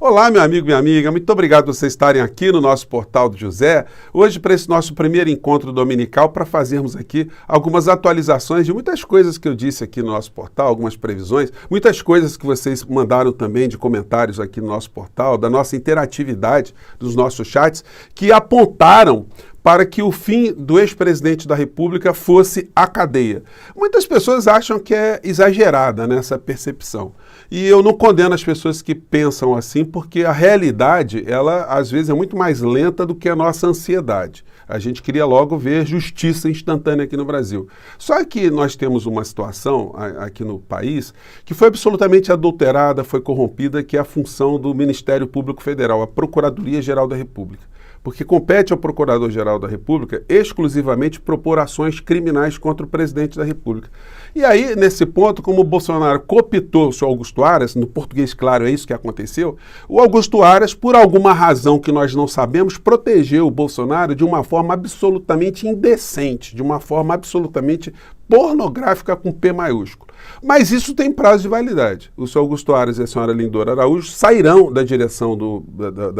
Olá, meu amigo, minha amiga, muito obrigado por vocês estarem aqui no nosso Portal do José, hoje para esse nosso primeiro encontro dominical, para fazermos aqui algumas atualizações de muitas coisas que eu disse aqui no nosso portal, algumas previsões, muitas coisas que vocês mandaram também de comentários aqui no nosso portal, da nossa interatividade dos nossos chats, que apontaram para que o fim do ex-presidente da República fosse a cadeia. Muitas pessoas acham que é exagerada nessa percepção. E eu não condeno as pessoas que pensam assim, porque a realidade, ela às vezes é muito mais lenta do que a nossa ansiedade. A gente queria logo ver justiça instantânea aqui no Brasil. Só que nós temos uma situação aqui no país que foi absolutamente adulterada, foi corrompida, que é a função do Ministério Público Federal, a Procuradoria-Geral da República. Porque compete ao Procurador-Geral da República exclusivamente propor ações criminais contra o presidente da República. E aí, nesse ponto, como o Bolsonaro cooptou o senhor Augusto Aras, no português claro é isso que aconteceu, o Augusto Aras, por alguma razão que nós não sabemos, protegeu o Bolsonaro de uma forma absolutamente indecente, de uma forma absolutamente pornográfica com P maiúsculo. Mas isso tem prazo de validade. O senhor Augusto Aras e a senhora Lindora Araújo sairão da direção do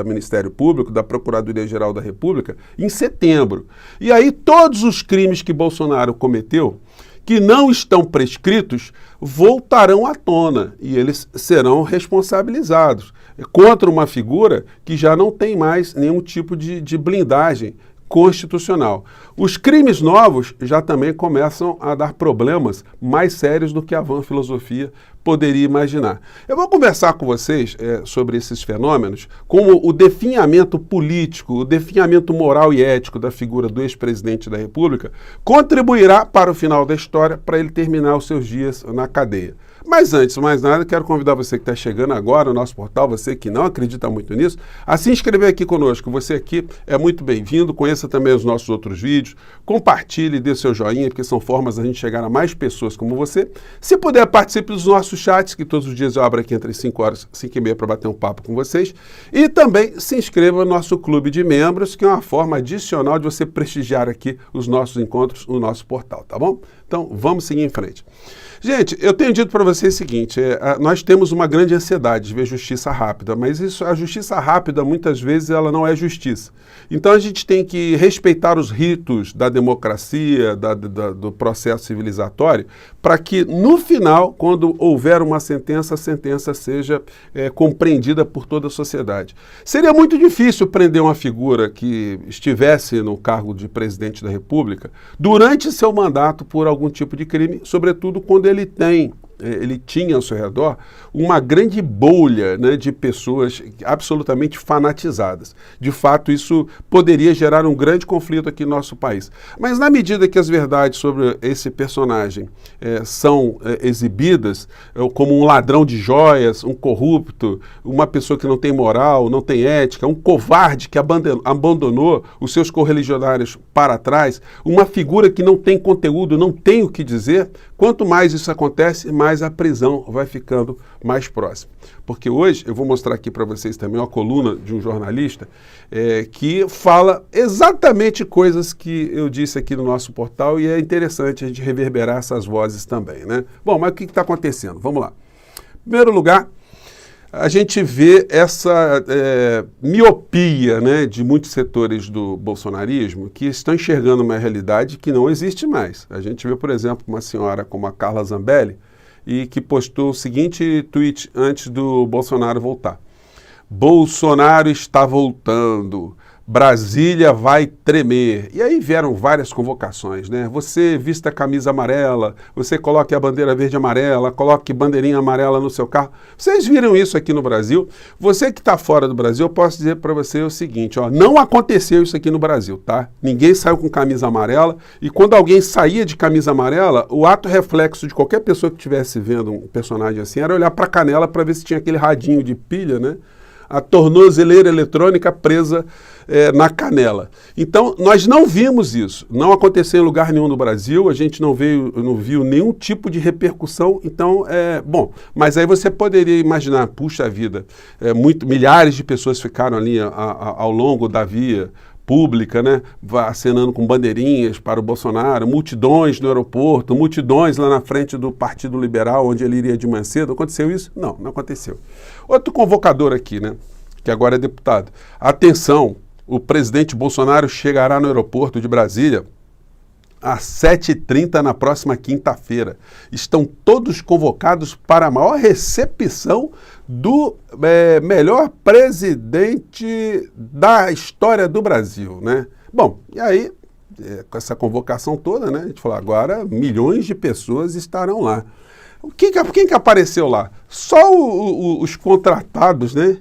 Ministério Público, da Procuradoria-Geral da República, em setembro. E aí todos os crimes que Bolsonaro cometeu, que não estão prescritos, voltarão à tona e eles serão responsabilizados contra uma figura que já não tem mais nenhum tipo de blindagem constitucional. Os crimes novos já também começam a dar problemas mais sérios do que a vã filosofia poderia imaginar. Eu vou conversar com vocês sobre esses fenômenos, como o definhamento político, o definhamento moral e ético da figura do ex-presidente da República contribuirá para o final da história, para ele terminar os seus dias na cadeia. Mas antes de mais nada, quero convidar você que está chegando agora no nosso portal, você que não acredita muito nisso, a se inscrever aqui conosco. Você aqui é muito bem-vindo, conheça também os nossos outros vídeos, compartilhe, dê seu joinha, porque são formas da gente chegar a mais pessoas como você. Se puder, participe dos nossos chats, que todos os dias eu abro aqui entre 5 horas e 5 e meia para bater um papo com vocês. E também se inscreva no nosso clube de membros, que é uma forma adicional de você prestigiar aqui os nossos encontros no nosso portal, tá bom? Então, vamos seguir em frente. Gente, eu tenho dito para vocês o seguinte, nós temos uma grande ansiedade de ver justiça rápida, mas a justiça rápida, muitas vezes, ela não é justiça. Então, a gente tem que respeitar os ritos da democracia, do processo civilizatório, para que, no final, quando houver uma sentença, a sentença seja compreendida por toda a sociedade. Seria muito difícil prender uma figura que estivesse no cargo de presidente da República durante seu mandato por algum tipo de crime, sobretudo quando ele tinha ao seu redor uma grande bolha, né, de pessoas absolutamente fanatizadas. De fato, isso poderia gerar um grande conflito aqui no nosso país. Mas na medida que as verdades sobre esse personagem são exibidas como um ladrão de joias, um corrupto, uma pessoa que não tem moral, não tem ética, um covarde que abandonou os seus correligionários para trás, uma figura que não tem conteúdo, não tem o que dizer, quanto mais isso acontece, mais a prisão vai ficando mais próxima. Porque hoje eu vou mostrar aqui para vocês também uma coluna de um jornalista que fala exatamente coisas que eu disse aqui no nosso portal e é interessante a gente reverberar essas vozes também, né? Bom, mas o que está acontecendo? Vamos lá. Em primeiro lugar, a gente vê essa miopia, né, de muitos setores do bolsonarismo que estão enxergando uma realidade que não existe mais. A gente vê, por exemplo, uma senhora como a Carla Zambelli, e que postou o seguinte tweet antes do Bolsonaro voltar. Bolsonaro está voltando. Brasília vai tremer. E aí vieram várias convocações, né? Você vista a camisa amarela, você coloque a bandeira verde e amarela, coloque bandeirinha amarela no seu carro. Vocês viram isso aqui no Brasil? Você que está fora do Brasil, eu posso dizer para você o seguinte, ó, não aconteceu isso aqui no Brasil, tá? Ninguém saiu com camisa amarela e quando alguém saía de camisa amarela, o ato reflexo de qualquer pessoa que estivesse vendo um personagem assim era olhar para a canela para ver se tinha aquele radinho de pilha, né? A tornozeleira eletrônica presa na canela. Então, nós não vimos isso. Não aconteceu em lugar nenhum no Brasil, a gente não viu nenhum tipo de repercussão. Então, bom, mas aí você poderia imaginar, puxa vida, milhares de pessoas ficaram ali ao longo da via pública, né, acenando com bandeirinhas para o Bolsonaro, multidões no aeroporto, multidões lá na frente do Partido Liberal, onde ele iria de manhã cedo. Aconteceu isso? Não, não aconteceu. Outro convocador aqui, né? que agora é deputado. Atenção, o presidente Bolsonaro chegará no aeroporto de Brasília às 7h30 na próxima quinta-feira. Estão todos convocados para a maior recepção do melhor presidente da história do Brasil, né? Bom, e aí, com essa convocação toda, né, a gente falou, agora milhões de pessoas estarão lá. Quem que apareceu lá? Só os contratados, né,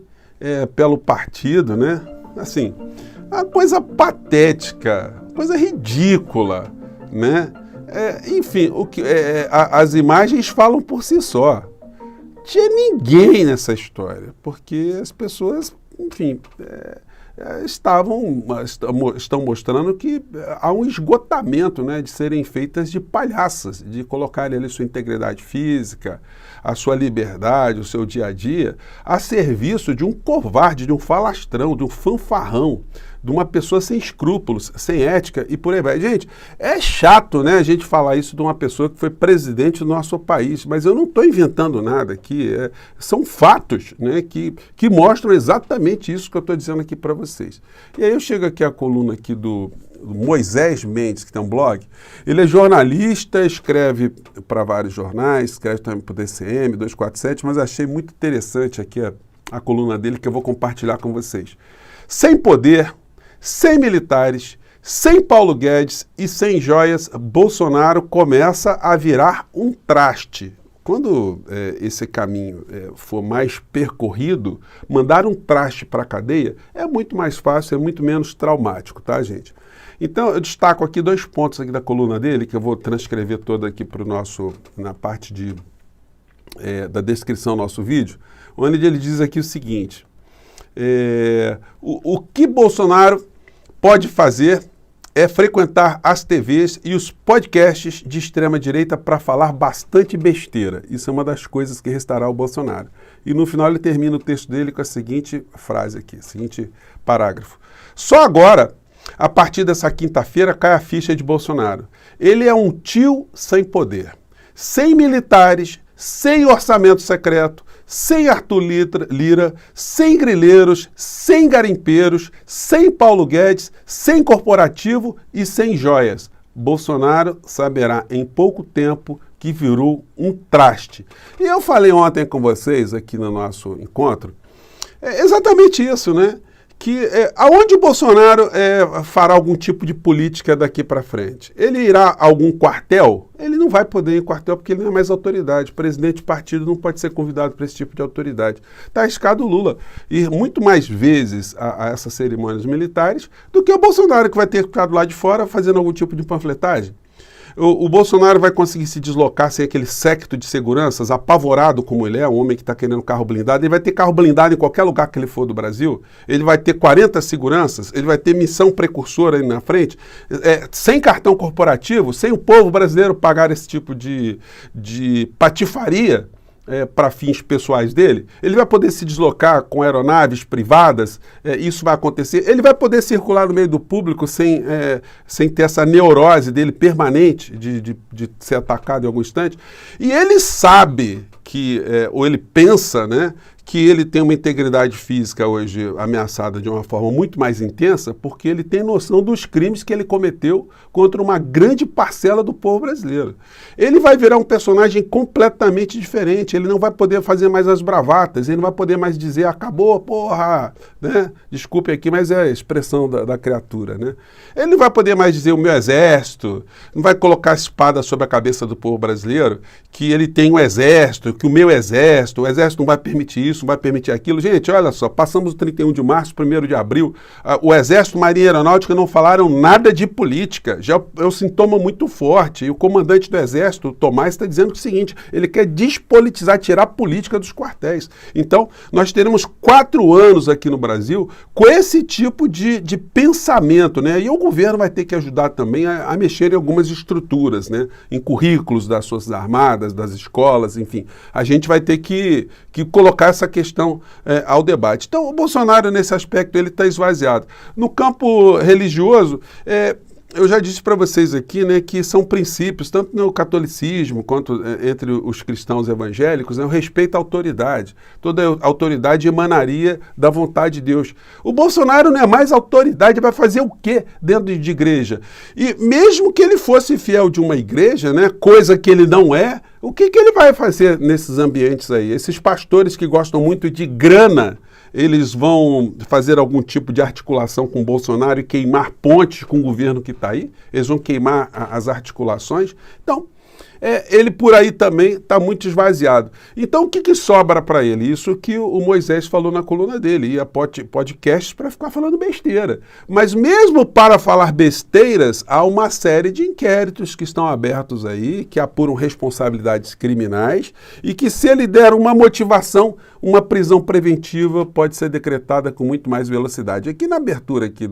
pelo partido, né? Assim, uma coisa patética, coisa ridícula, né? Enfim, as imagens falam por si só. Tinha ninguém nessa história, porque as pessoas, enfim, estão mostrando que há um esgotamento, né, de serem feitas de palhaças, de colocarem ali sua integridade física, a sua liberdade, o seu dia a dia, a serviço de um covarde, de um falastrão, de um fanfarrão, de uma pessoa sem escrúpulos, sem ética e por aí vai. Gente, é chato, né, a gente falar isso de uma pessoa que foi presidente do nosso país, mas eu não estou inventando nada aqui, são fatos, né, que mostram exatamente isso que eu estou dizendo aqui para vocês. E aí eu chego aqui à coluna aqui do Moisés Mendes, que tem um blog. Ele é jornalista, escreve para vários jornais, escreve também para o DCM, 247, mas achei muito interessante aqui a coluna dele que eu vou compartilhar com vocês. Sem poder, sem militares, sem Paulo Guedes e sem joias, Bolsonaro começa a virar um traste. Quando esse caminho for mais percorrido, mandar um traste para a cadeia é muito mais fácil, é muito menos traumático, tá, gente? Então, eu destaco aqui 2 pontos aqui da coluna dele, que eu vou transcrever toda aqui para o nosso, na parte da descrição do nosso vídeo, onde ele diz aqui o seguinte, o que Bolsonaro pode fazer é frequentar as TVs e os podcasts de extrema-direita para falar bastante besteira. Isso é uma das coisas que restará ao Bolsonaro. E no final ele termina o texto dele com a seguinte frase aqui, seguinte parágrafo. Só agora, a partir dessa quinta-feira, cai a ficha de Bolsonaro. Ele é um tio sem poder, sem militares, sem orçamento secreto, sem Arthur Lira, sem grileiros, sem garimpeiros, sem Paulo Guedes, sem corporativo e sem joias. Bolsonaro saberá em pouco tempo que virou um traste. E eu falei ontem com vocês aqui no nosso encontro, exatamente isso, né? Que aonde o Bolsonaro fará algum tipo de política daqui para frente? Ele irá a algum quartel? Ele não vai poder ir em quartel porque ele não é mais autoridade. O presidente de partido não pode ser convidado para esse tipo de autoridade. Está arriscado o Lula ir muito mais vezes a essas cerimônias militares do que o Bolsonaro, que vai ter ficado lá de fora fazendo algum tipo de panfletagem. O Bolsonaro vai conseguir se deslocar sem aquele séquito de seguranças, apavorado como ele é, um homem que está querendo carro blindado. Ele vai ter carro blindado em qualquer lugar que ele for do Brasil. Ele vai ter 40 seguranças, ele vai ter missão precursora aí na frente, sem cartão corporativo, sem o povo brasileiro pagar esse tipo de patifaria para fins pessoais dele. Ele vai poder se deslocar com aeronaves privadas, isso vai acontecer. Ele vai poder circular no meio do público sem ter essa neurose dele permanente de ser atacado em algum instante. E ele sabe que, ou ele pensa, né, que ele tem uma integridade física hoje ameaçada de uma forma muito mais intensa, porque ele tem noção dos crimes que ele cometeu contra uma grande parcela do povo brasileiro. Ele vai virar um personagem completamente diferente, ele não vai poder fazer mais as bravatas, ele não vai poder mais dizer, acabou, porra, né? Desculpe aqui, mas é a expressão da criatura, né? Ele não vai poder mais dizer o meu exército, não vai colocar a espada sobre a cabeça do povo brasileiro, que ele tem um exército, que o meu exército, o exército não vai permitir isso, não vai permitir aquilo. Gente, olha só, passamos o 31 de março, 1º de abril, o Exército, Marinha e Aeronáutica não falaram nada de política, já é um sintoma muito forte, e o comandante do Exército, o Tomás, está dizendo o seguinte, ele quer despolitizar, tirar a política dos quartéis. Então, nós teremos 4 anos aqui no Brasil com esse tipo de pensamento, né? E o governo vai ter que ajudar também a mexer em algumas estruturas, né? Em currículos das Forças Armadas, das escolas, enfim. A gente vai ter que colocar essa questão ao debate. Então, o Bolsonaro, nesse aspecto, ele está esvaziado. No campo religioso, eu já disse para vocês aqui, né, que são princípios, tanto no catolicismo quanto entre os cristãos evangélicos, né, o respeito à autoridade. Toda autoridade emanaria da vontade de Deus. O Bolsonaro não é mais autoridade, vai fazer o quê dentro de igreja? E mesmo que ele fosse fiel de uma igreja, né, coisa que ele não é, o que ele vai fazer nesses ambientes aí? Esses pastores que gostam muito de grana, eles vão fazer algum tipo de articulação com o Bolsonaro e queimar pontes com o governo que está aí? Eles vão queimar as articulações? Então, ele por aí também está muito esvaziado. Então, o que sobra para ele? Isso que o Moisés falou na coluna dele, ia podcasts para ficar falando besteira. Mas mesmo para falar besteiras, há uma série de inquéritos que estão abertos aí, que apuram responsabilidades criminais e que, se ele der uma motivação, uma prisão preventiva pode ser decretada com muito mais velocidade. Aqui na abertura aqui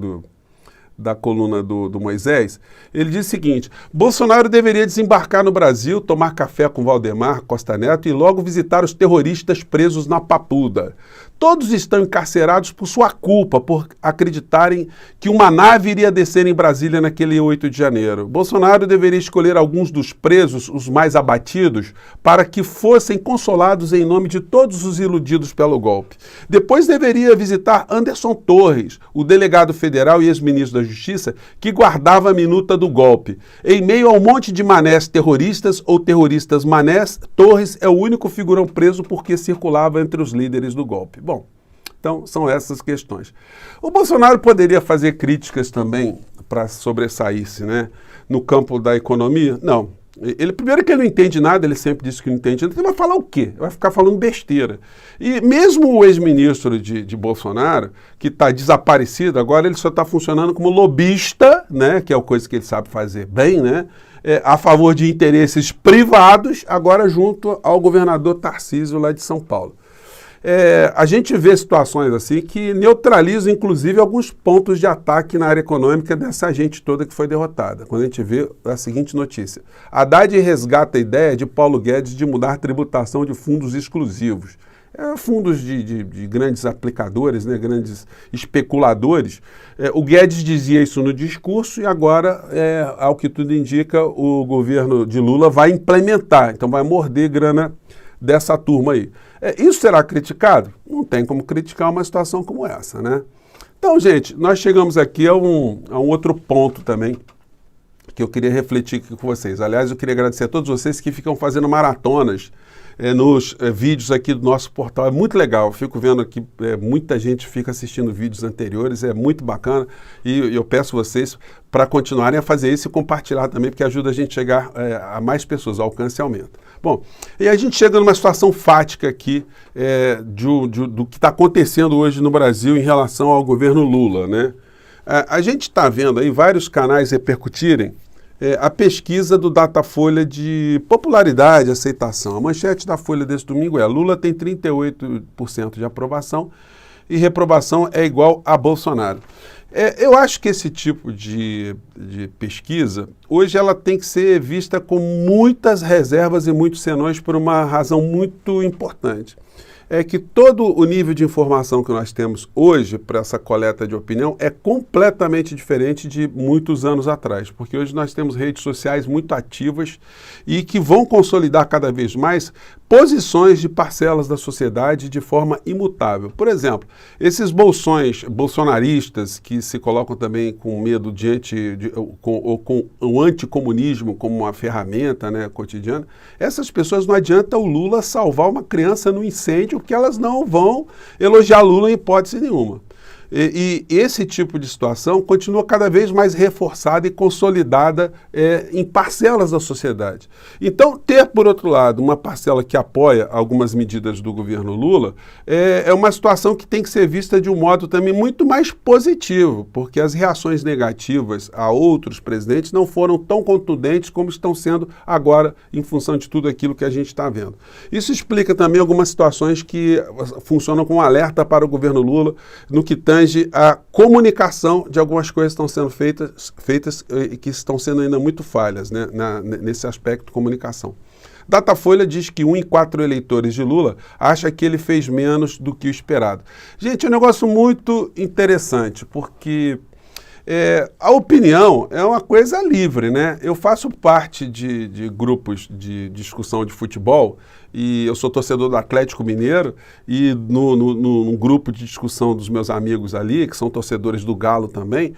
da coluna do Moisés, ele diz o seguinte: Bolsonaro deveria desembarcar no Brasil, tomar café com Valdemar Costa Neto e logo visitar os terroristas presos na Papuda. Todos estão encarcerados por sua culpa, por acreditarem que uma nave iria descer em Brasília naquele 8 de janeiro. Bolsonaro deveria escolher alguns dos presos, os mais abatidos, para que fossem consolados em nome de todos os iludidos pelo golpe. Depois deveria visitar Anderson Torres, o delegado federal e ex-ministro da Justiça, que guardava a minuta do golpe. Em meio ao monte de manés terroristas ou terroristas manés, Torres é o único figurão preso porque circulava entre os líderes do golpe. Bom, então são essas questões. O Bolsonaro poderia fazer críticas também para sobressair-se, né, no campo da economia? Não. Primeiro que ele não entende nada, ele sempre disse que não entende nada, ele vai falar o quê? Vai ficar falando besteira. E mesmo o ex-ministro de Bolsonaro, que está desaparecido, agora ele só está funcionando como lobista, né, que é a coisa que ele sabe fazer bem, né, a favor de interesses privados, agora junto ao governador Tarcísio lá de São Paulo. A gente vê situações assim que neutralizam, inclusive, alguns pontos de ataque na área econômica dessa gente toda que foi derrotada. Quando a gente vê a seguinte notícia: Haddad resgata a ideia de Paulo Guedes de mudar a tributação de fundos exclusivos. Fundos de grandes aplicadores, né, grandes especuladores. O Guedes dizia isso no discurso e agora, ao que tudo indica, o governo de Lula vai implementar. Então vai morder grana dessa turma aí. Isso será criticado? Não tem como criticar uma situação como essa, né? Então, gente, nós chegamos aqui a um outro ponto também que eu queria refletir aqui com vocês. Aliás, eu queria agradecer a todos vocês que ficam fazendo maratonas nos vídeos aqui do nosso portal. É muito legal, eu fico vendo aqui, muita gente fica assistindo vídeos anteriores, é muito bacana e eu peço vocês para continuarem a fazer isso e compartilhar também, porque ajuda a gente a chegar a mais pessoas, o alcance aumenta. Bom, e a gente chega numa situação fática aqui do que está acontecendo hoje no Brasil em relação ao governo Lula, né? A gente está vendo aí vários canais repercutirem a pesquisa do Datafolha de popularidade e aceitação. A manchete da Folha desse domingo é: Lula tem 38% de aprovação e reprovação é igual a Bolsonaro. Eu acho que esse tipo de pesquisa, hoje ela tem que ser vista com muitas reservas e muitos senões por uma razão muito importante. É que todo o nível de informação que nós temos hoje para essa coleta de opinião é completamente diferente de muitos anos atrás, porque hoje nós temos redes sociais muito ativas e que vão consolidar cada vez mais posições de parcelas da sociedade de forma imutável. Por exemplo, esses bolsonaristas que se colocam também com medo com o anticomunismo como uma ferramenta, né, cotidiana, essas pessoas, não adianta o Lula salvar uma criança no incêndio, porque elas não vão elogiar Lula em hipótese nenhuma. E esse tipo de situação continua cada vez mais reforçada e consolidada em parcelas da sociedade. Então, ter, por outro lado, uma parcela que apoia algumas medidas do governo Lula é uma situação que tem que ser vista de um modo também muito mais positivo, porque as reações negativas a outros presidentes não foram tão contundentes como estão sendo agora, em função de tudo aquilo que a gente está vendo. Isso explica também algumas situações que funcionam como alerta para o governo Lula no que tange a comunicação de algumas coisas que estão sendo feitas e que estão sendo ainda muito falhas, né, nesse aspecto de comunicação. Datafolha diz que 1 em 4 eleitores de Lula acha que ele fez menos do que o esperado. Gente, é um negócio muito interessante, porque A opinião é uma coisa livre, né? Eu faço parte de grupos de discussão de futebol e eu sou torcedor do Atlético Mineiro e no grupo de discussão dos meus amigos ali, que são torcedores do Galo também,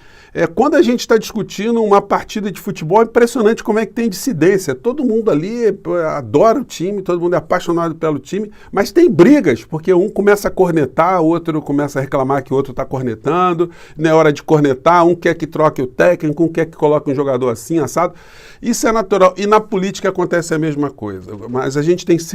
quando a gente está discutindo uma partida de futebol, é impressionante como é que tem dissidência. Todo mundo ali adora o time, todo mundo é apaixonado pelo time, mas tem brigas, porque um começa a cornetar, o outro começa a reclamar que o outro está cornetando, não é hora de cornetar, um quer que troque o técnico, um quer que coloque um jogador assim, assado. Isso é natural. E na política acontece a mesma coisa. Mas a gente tem que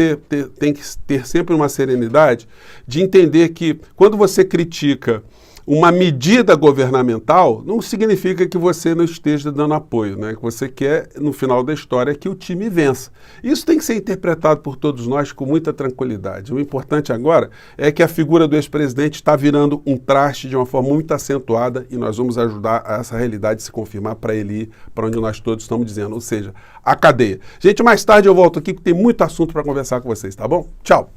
ter sempre uma serenidade de entender que quando você critica uma medida governamental, não significa que você não esteja dando apoio, né? Que você quer, no final da história, que o time vença. Isso tem que ser interpretado por todos nós com muita tranquilidade. O importante agora é que a figura do ex-presidente está virando um traste de uma forma muito acentuada e nós vamos ajudar a essa realidade se confirmar para ele ir para onde nós todos estamos dizendo, ou seja, a cadeia. Gente, mais tarde eu volto aqui que tem muito assunto para conversar com vocês, tá bom? Tchau!